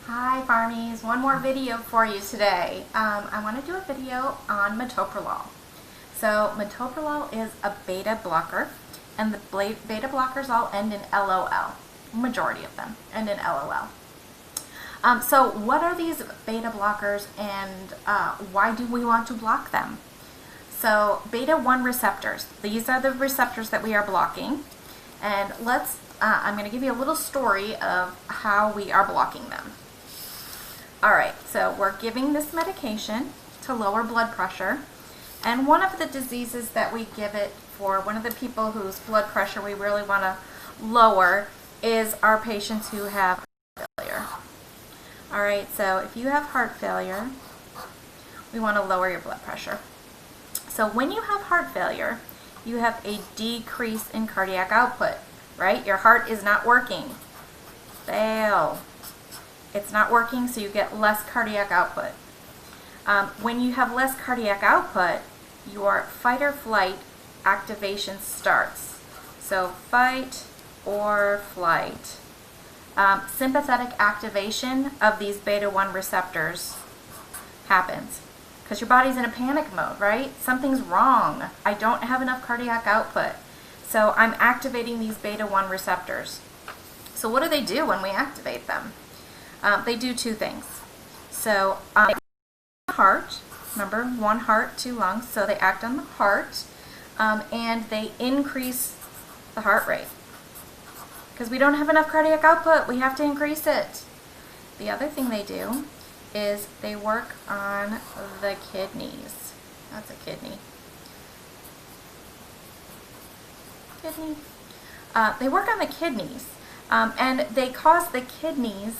Hi Farmies, one more video for you today. I want to do a video on metoprolol. So metoprolol is a beta blocker, and the beta blockers all end in LOL. Majority of them end in LOL. So what are these beta blockers, and why do we want to block them? So beta 1 receptors, these are the receptors that we are blocking, and I'm going to give you a little story of how we are blocking them. Alright, so we're giving this medication to lower blood pressure, and one of the diseases that we give it for, one of the people whose blood pressure we really want to lower, is our patients who have heart failure. Alright, so if you have heart failure, we want to lower your blood pressure. So when you have heart failure, you have a decrease in cardiac output, right? Your heart is not working. Fail. It's not working, so you get less cardiac output. When you have less cardiac output, your fight or flight activation starts. So fight or flight. Sympathetic activation of these beta 1 receptors happens because your body's in a panic mode, right? Something's wrong. I don't have enough cardiac output. So I'm activating these beta 1 receptors. So what do they do when we activate them? They do two things. So heart, remember, one heart, two lungs, so they act on the heart, and they increase the heart rate. Because we don't have enough cardiac output, we have to increase it. The other thing they do is they work on the kidneys. That's a kidney. Kidney. They work on the kidneys, and they cause the kidneys,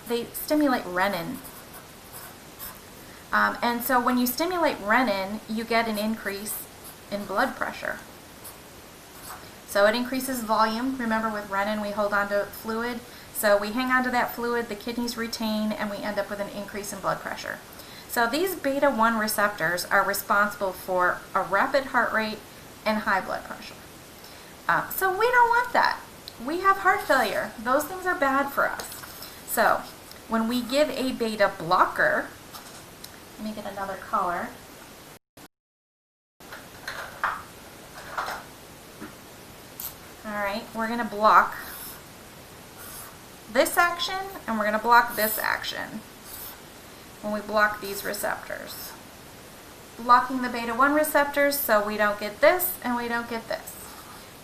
they stimulate renin. And so when you stimulate renin, you get an increase in blood pressure. So it increases volume. Remember, with renin we hold on to fluid. So we hang on to that fluid, the kidneys retain, and we end up with an increase in blood pressure. So these beta 1 receptors are responsible for a rapid heart rate and high blood pressure. So we don't want that. We have heart failure. Those things are bad for us. So when we give a beta blocker, let me get another color. Alright, we're going to block this action, and we're going to block this action when we block these receptors. Blocking the beta 1 receptors so we don't get this and we don't get this.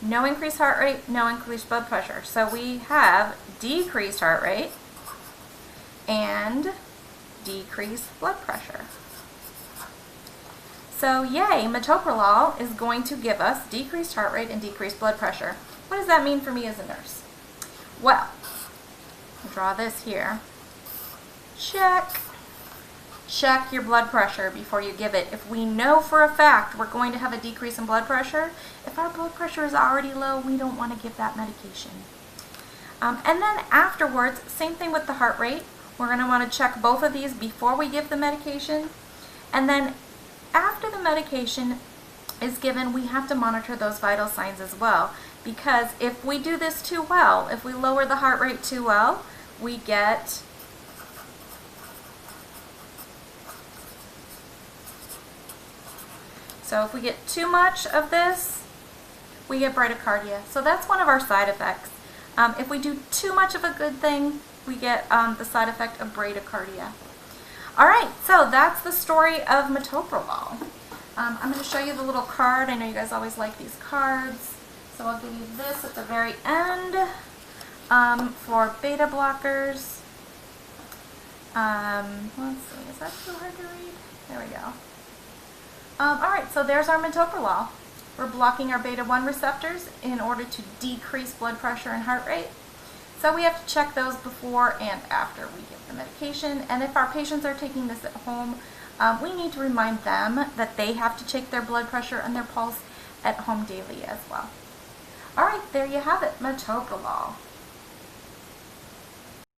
No increased heart rate, no increased blood pressure. So we have decreased heart rate and decreased blood pressure. So yay, metoprolol is going to give us decreased heart rate and decreased blood pressure. What does that mean for me as a nurse? Well, I'll draw this here. Check your blood pressure before you give it. If we know for a fact we're going to have a decrease in blood pressure, if our blood pressure is already low, we don't want to give that medication. And then afterwards, same thing with the heart rate. We're going to want to check both of these before we give the medication. And then after the medication is given, we have to monitor those vital signs as well. Because if we do this too well, if we lower the heart rate too well, we get So if we get too much of this, we get bradycardia. So that's one of our side effects. If we do too much of a good thing, we get the side effect of bradycardia. Alright, so that's the story of metoprolol. I'm going to show you the little card. I know you guys always like these cards. So I'll give you this at the very end for beta blockers. Let's see, is that too hard to read? There we go. Alright, so there's our metoprolol. We're blocking our beta 1 receptors in order to decrease blood pressure and heart rate. So we have to check those before and after we give the medication. And if our patients are taking this at home, we need to remind them that they have to check their blood pressure and their pulse at home daily as well. Alright, there you have it, metoprolol.